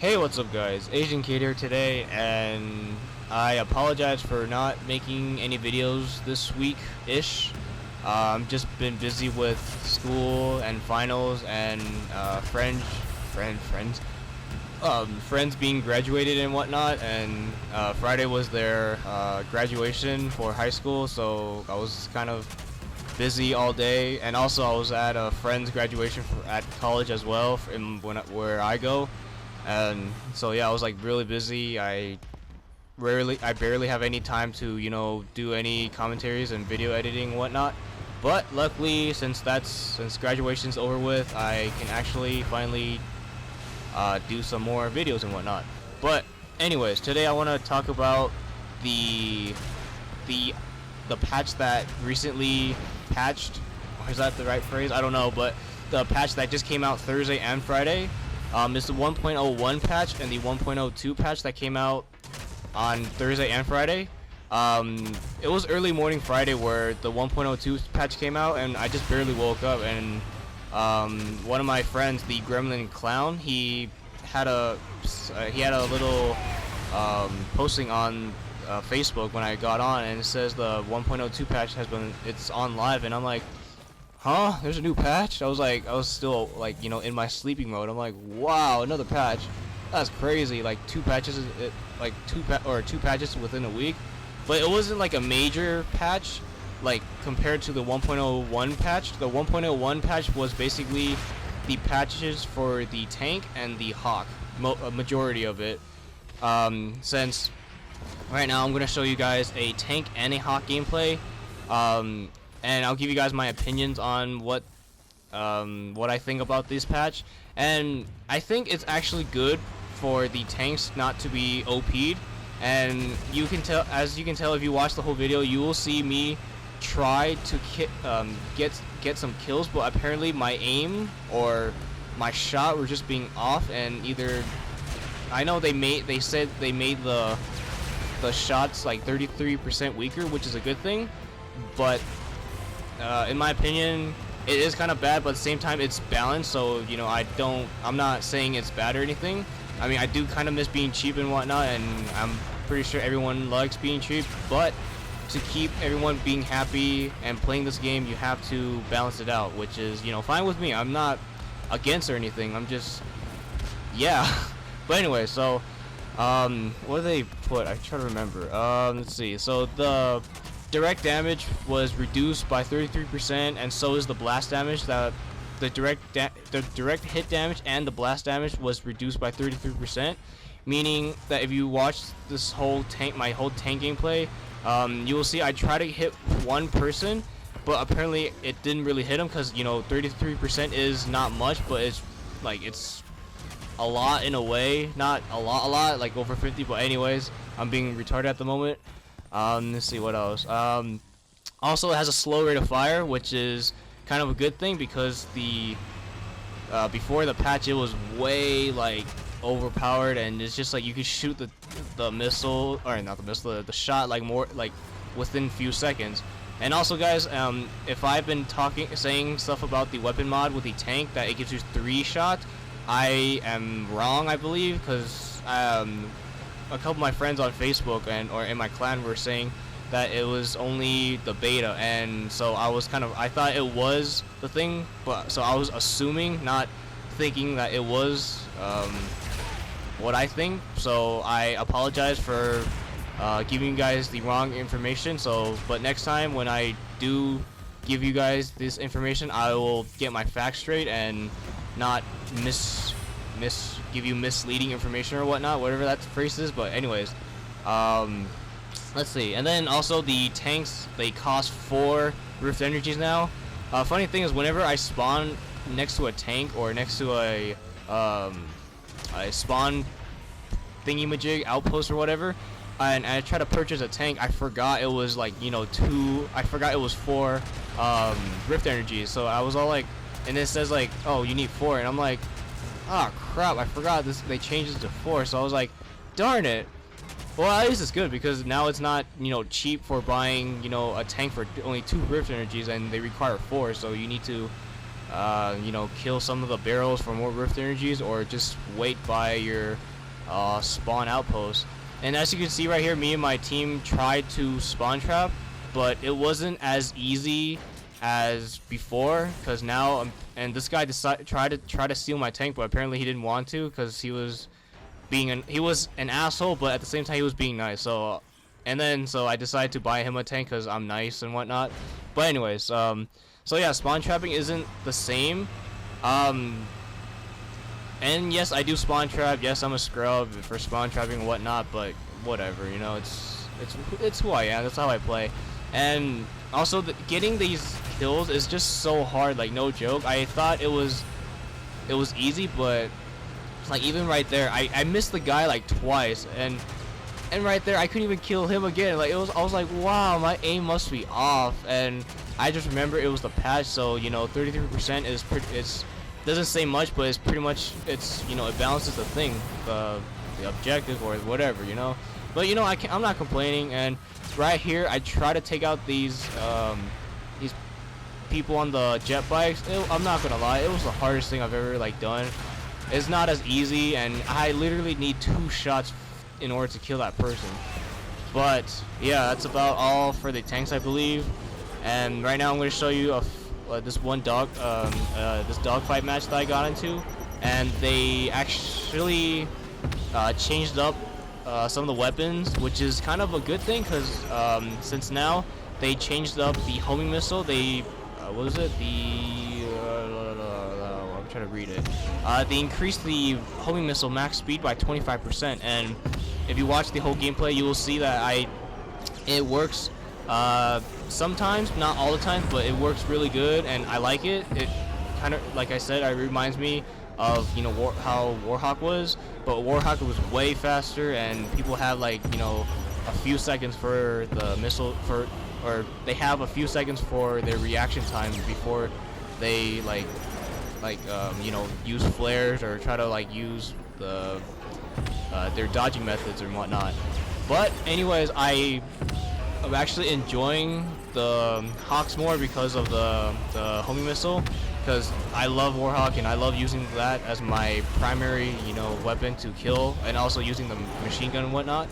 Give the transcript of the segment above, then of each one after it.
Hey, what's up guys? Asian Kid here today, and I apologize for not making any videos this week-ish. I've just been busy with school and finals and friends being graduated and whatnot, and Friday was their graduation for high school, so I was kind of busy all day, and also I was at a friend's graduation at college as well where I go. And so yeah, I was like really busy. I barely have any time to, do any commentaries and video editing and whatnot. But luckily, since graduation's over with, I can actually finally do some more videos and whatnot. But anyways, today I want to talk about the patch that recently patched. Or is that the right phrase? I don't know, but the patch that just came out Thursday and Friday. It's the 1.01 patch and the 1.02 patch that came out on Thursday and Friday. It was early morning Friday where the 1.02 patch came out, and I just barely woke up, and one of my friends, the Gremlin Clown, he had a little posting on Facebook when I got on, and it says the 1.02 patch it's on live, and I'm like, huh? There's a new patch? I was still like, in my sleeping mode. I'm like, wow, another patch. That's crazy. Like two patches within a week. But it wasn't like a major patch, like compared to the 1.01 patch. The 1.01 patch was basically the patches for the tank and the hawk, a majority of it. Since right now I'm gonna show you guys a tank and a hawk gameplay. And I'll give you guys my opinions on what I think about this patch. And I think it's actually good for the tanks not to be OP'd. And as you can tell if you watch the whole video, you will see me try to get some kills, but apparently my aim or my shot were just being off, and either I know they said they made the shots like 33% weaker, which is a good thing, but in my opinion, it is kind of bad, but at the same time, it's balanced. So I'm not saying it's bad or anything. I mean, I do kind of miss being cheap and whatnot, and I'm pretty sure everyone likes being cheap. But to keep everyone being happy and playing this game, you have to balance it out, which is fine with me. I'm not against or anything. I'm just But anyway, so what do they put? I try to remember. Let's see. So the direct damage was reduced by 33%, and so is the blast damage. The direct hit damage and the blast damage was reduced by 33%, meaning that if you watch this whole my whole tank gameplay, you will see I try to hit one person, but apparently it didn't really hit him, because 33% is not much, but it's a lot in a way. Not a lot, like over 50, but anyways, I'm being retarded at the moment. Let's see what else. Also, it has a slow rate of fire, which is kind of a good thing, because before the patch it was way like overpowered, and it's just like you could shoot the missile, or not the missile, the shot like more like within few seconds. And also, guys, if I've been saying stuff about the weapon mod with the tank that it gives you 3 shots, I am wrong, I believe, because a couple of my friends on Facebook or in my clan were saying that it was only the beta, and so I thought it was the thing, but so I was assuming, not thinking that it was what I think. So I apologize for giving you guys the wrong information. But next time when I do give you guys this information, I will get my facts straight and not give you misleading information or whatnot, whatever that phrase is. But anyways, let's see. And then also the tanks, they cost 4 rift energies now. Funny thing is, whenever I spawn next to a tank or next to a spawn thingy-majig outpost or whatever, and I try to purchase a tank, I forgot it was like I forgot it was 4 rift energies. So I was all like, and it says like, oh, you need 4, and I'm like, oh crap, I forgot this. They changed it to 4, so I was like, darn it. Well, at least it's good, because now it's not cheap for buying a tank for only 2 rift energies, and they require 4, so you need to kill some of the barrels for more rift energies, or just wait by your spawn outpost. And as you can see right here, me and my team tried to spawn trap, but it wasn't as easy as before, because now and this guy tried to steal my tank, but apparently he didn't want to because he was an asshole, but at the same time he was being nice. So so I decided to buy him a tank because I'm nice and whatnot. But anyways, so yeah, spawn trapping isn't the same. And yes, I do spawn trap. Yes, I'm a scrub for spawn trapping and whatnot, but whatever, you know, it's who I am. That's how I play. And also, getting these kills is just so hard. Like, no joke. I thought it was easy, but like even right there, I missed the guy like twice, and right there I couldn't even kill him again. Like I was like, wow, my aim must be off. And I just remember it was the patch, so you know, 33% is it's doesn't say much, but it's pretty much, it's, you know, it balances the thing, the objective or whatever, you know. But you know, I'm not complaining. And right here I try to take out these people on the jet bikes. I'm not gonna lie, it was the hardest thing I've ever like done. It's not as easy, and I literally need 2 shots in order to kill that person. But yeah, that's about all for the tanks, I believe. And right now I'm going to show you this dogfight match that I got into, and they actually changed up some of the weapons, which is kind of a good thing, because since now they changed up the homing missile. They what was it? I'm trying to read it. They increased the homing missile max speed by 25%, and if you watch the whole gameplay, you will see that it works sometimes, not all the time, but it works really good, and I like it. It kind of, like I said, it reminds me of, you know, how Warhawk was, but Warhawk was way faster, and people have like, you know, a few seconds for the missile or they have a few seconds for their reaction time before they you know, use flares or try to like use their dodging methods and whatnot. But anyways, I'm actually enjoying the Hawks more because of the homing missile, because I love Warhawk and I love using that as my primary, you know, weapon to kill, and also using the machine gun and whatnot.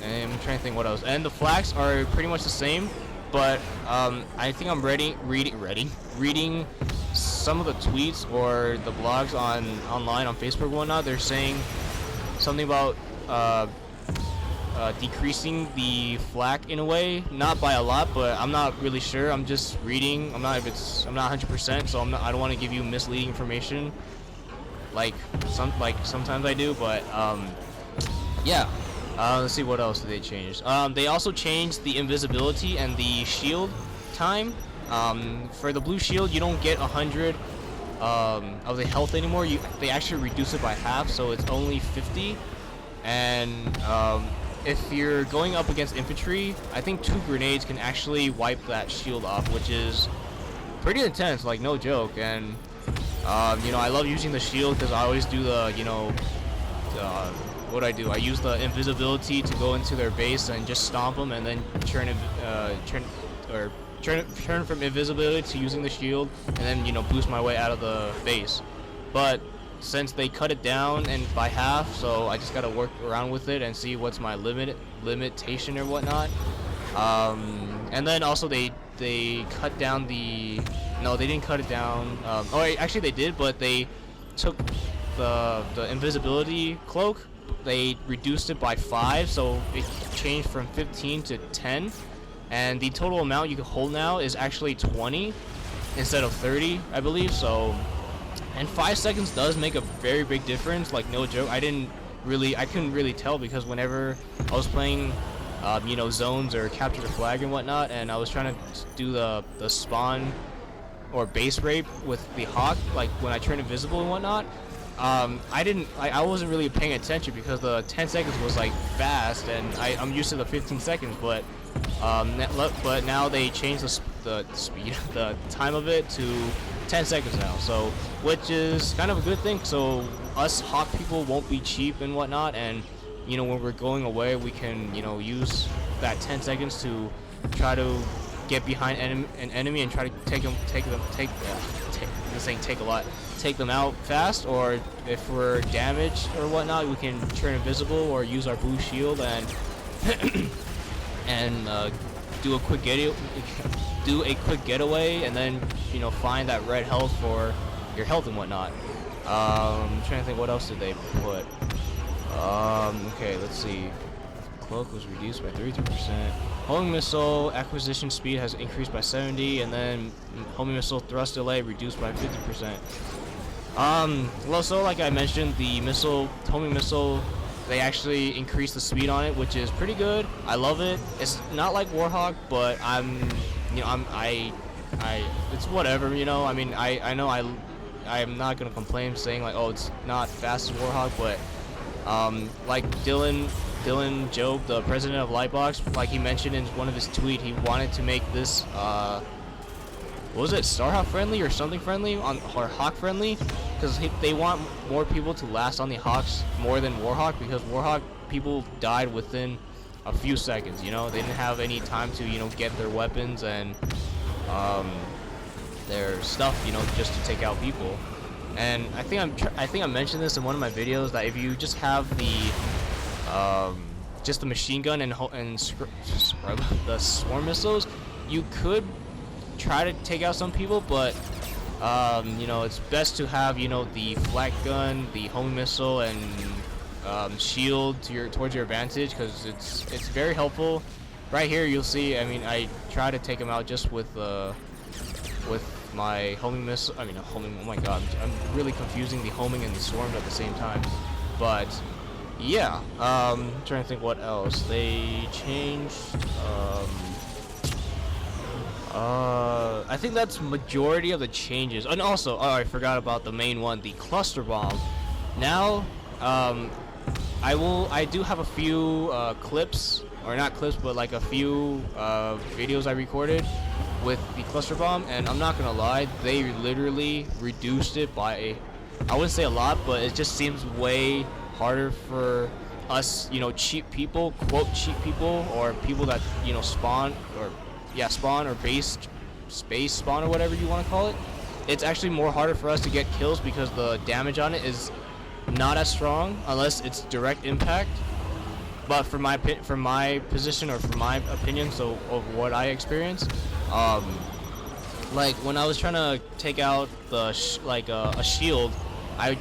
And I'm trying to think what else. And the flags are pretty much the same, but I think I'm reading some of the tweets or the blogs online on Facebook and whatnot. They're saying something about decreasing the flak in a way, not by a lot, but I'm not really sure. I'm just reading. I'm not 100%, so I don't want to give you misleading information like sometimes I do. But yeah. Let's see, what else did they change. They also changed the invisibility and the shield time. For the blue shield, you don't get 100 of the health anymore. They actually reduce it by half, so it's only 50. And if you're going up against infantry, I think 2 grenades can actually wipe that shield off, which is pretty intense, like no joke. And you know, I love using the shield because I always do the, you know, what I do, I use the invisibility to go into their base and just stomp them, and then turn from invisibility to using the shield, and then, you know, boost my way out of the base. But since they cut it down and by half, so I just gotta work around with it and see what's my limitation or whatnot. And then also they cut down they didn't cut it down. Actually they did, but they took the invisibility cloak. They reduced it by 5, so it changed from 15 to 10, and the total amount you can hold now is actually 20 instead of 30, I believe. So, and 5 seconds does make a very big difference, like no joke. I couldn't really tell, because whenever I was playing you know, zones or capture the flag and whatnot, and I was trying to do the spawn or base rape with the Hawk, like when I turned invisible and whatnot, I wasn't really paying attention because the 10 seconds was like fast, and I'm used to the 15 seconds, but now they changed the speed, the time of it to 10 seconds now, so which is kind of a good thing. So us Hawk people won't be cheap and whatnot, and you know, when we're going away, we can, you know, use that 10 seconds to try to get behind an enemy and try to take this this thing take them out fast, or if we're damaged or whatnot, we can turn invisible or use our boost shield and and do a quick getaway, and then find that red health for your health and whatnot. I'm trying to think, what else did they put? Okay, let's see. Cloak was reduced by 33%. Homing missile acquisition speed has increased by 70, and then homing missile thrust delay reduced by 50%. Well, so like I mentioned, the homing missile, they actually increased the speed on it, which is pretty good. I love it. It's not like Warhawk, but it's whatever, I mean, I know I'm not gonna complain saying like, oh, it's not fast as Warhawk, but like Dylan Job, the president of Lightbox, like he mentioned in one of his tweets, he wanted to make this what was it, Starhawk friendly or something friendly, or Hawk friendly, because they want more people to last on the Hawks more than Warhawk, because Warhawk people died within a few seconds. They didn't have any time to get their weapons and their stuff, just to take out people. And I think I mentioned this in one of my videos, that if you just have just the machine gun and the swarm missiles, you could try to take out some people, but it's best to have the flak gun, the homing missile, and shield towards your advantage, because it's very helpful. Right here you'll see, I mean, I try to take him out just with my homing missile. I mean, homing. Oh my god, I'm really confusing the homing and the swarm at the same time. But yeah, trying to think what else they changed. I think that's majority of the changes. And also, oh, I forgot about the main one, the cluster bomb. Now, I do have a few clips, or not clips, but like a few videos I recorded with the cluster bomb, and I'm not gonna lie, they literally reduced it by, I wouldn't say a lot, but it just seems way harder for us, cheap people, quote cheap people, or people that spawn or space spawn, or whatever you want to call it. It's actually more harder for us to get kills because the damage on it is not as strong unless it's direct impact. But for my position, or for my opinion, so of what I experienced, like when I was trying to take out the a shield, I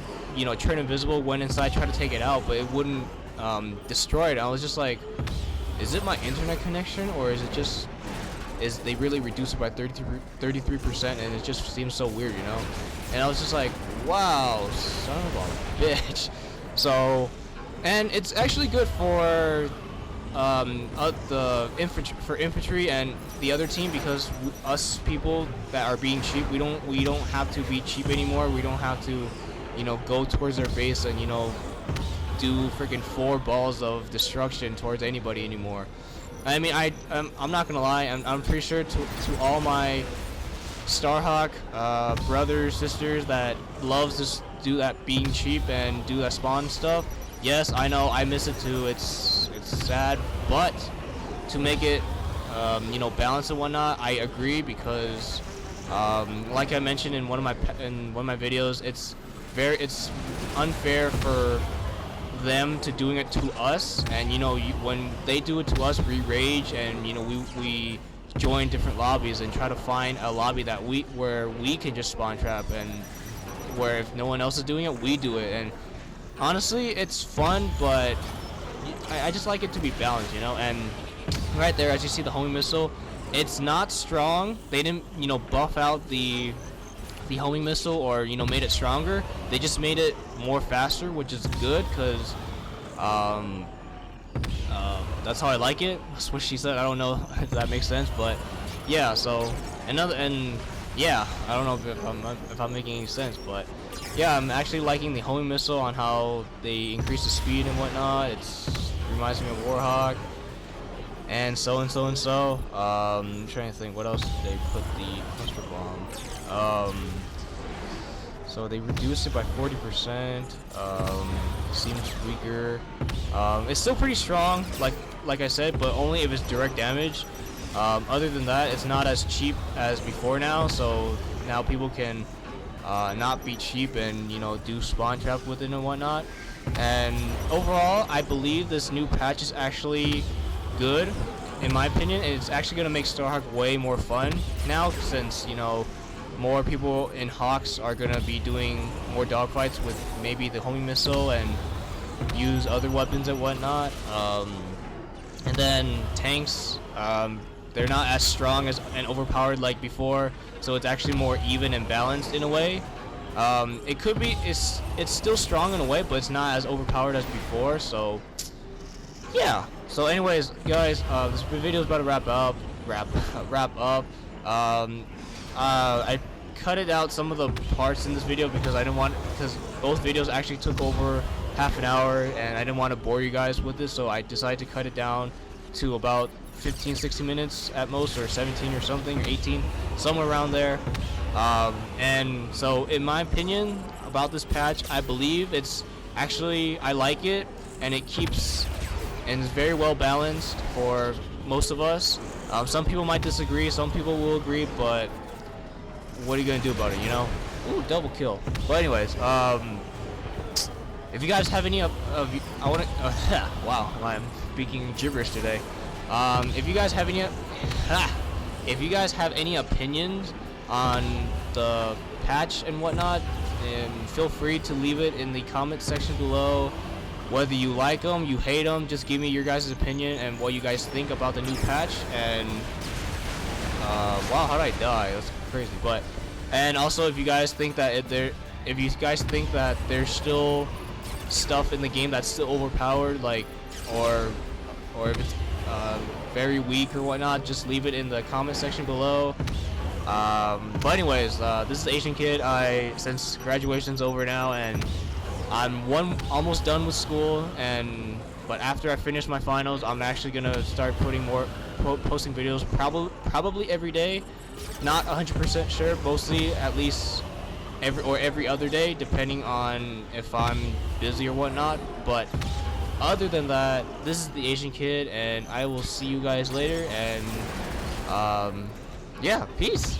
turned invisible, went inside, tried to take it out, but it wouldn't destroy it. I was just like, is it my internet connection, or is it just they really reduced it by 33%, and it just seems so weird, And I was just like, wow, son of a bitch. So, and it's actually good for the infantry and the other team, because us people that are being cheap, we don't have to be cheap anymore. We don't have to go towards their base and do freaking 4 balls of destruction towards anybody anymore. I mean, I'm not gonna lie, I'm pretty sure to all my Starhawk brothers, sisters that loves to do that being cheap and do that spawn stuff, yes, I know, I miss it too. It's sad, but to make it balance and whatnot, I agree, because like I mentioned in one of my videos, it's unfair for them to doing it to us, and when they do it to us, we rage, and we join different lobbies and try to find a lobby that where we can just spawn trap, and where if no one else is doing it, we do it. And honestly, it's fun, but I just like it to be balanced, and right there, as you see the homing missile, it's not strong. They didn't buff out the homing missile, or made it stronger. They just made it more faster, which is good, because that's how I like it. That's what she said. I don't know if that makes sense, but yeah. So I don't know if I'm making any sense, but yeah, I'm actually liking the homing missile on how they increase the speed and whatnot. It reminds me of Warhawk, and so. I'm trying to think, what else did they put the cluster bomb? So they reduced it by 40%. Seems weaker. It's still pretty strong, like I said, but only if it's direct damage. Other than that, it's not as cheap as before now. So now people can not be cheap and do spawn trap with it and whatnot. And overall, I believe this new patch is actually good, in my opinion. And it's actually gonna make Starhawk way more fun now, since more people in Hawks are gonna be doing more dogfights with maybe the homing missile and use other weapons and whatnot. And then tanks, they're not as strong as and overpowered like before, so it's actually more even and balanced in a way. It could be it's still strong in a way, but it's not as overpowered as before. So yeah. So anyways, guys, this video is about to wrap up. I cut it out some of the parts in this video because because both videos actually took over half an hour and I didn't want to bore you guys with this, so I decided to cut it down to about 15-16 minutes at most, or 17 or something, or 18, somewhere around there. And so in my opinion about this patch, I believe I like it, and it keeps and is very well balanced for most of us. Some people might disagree, some people will agree, but what are you gonna do about it, Ooh, double kill. But anyways, if you guys have any wow, I'm speaking gibberish today. If you guys have any opinions on the patch and whatnot, feel free to leave it in the comment section below. Whether you like them, you hate them, just give me your guys' opinion and what you guys think about the new patch. And wow, how did I die? That's crazy. And also, if you guys think that there's still stuff in the game that's still overpowered, like, or if it's very weak or whatnot, just leave it in the comment section below. But anyways, this is Asian Kid. Since graduation's over now and I'm almost done with school, but after I finish my finals, I'm actually gonna start posting videos probably every day. Not 100% sure, mostly at least every other day, depending on if I'm busy or whatnot. But other than that, this is the Asian Kid, and I will see you guys later. And yeah, peace.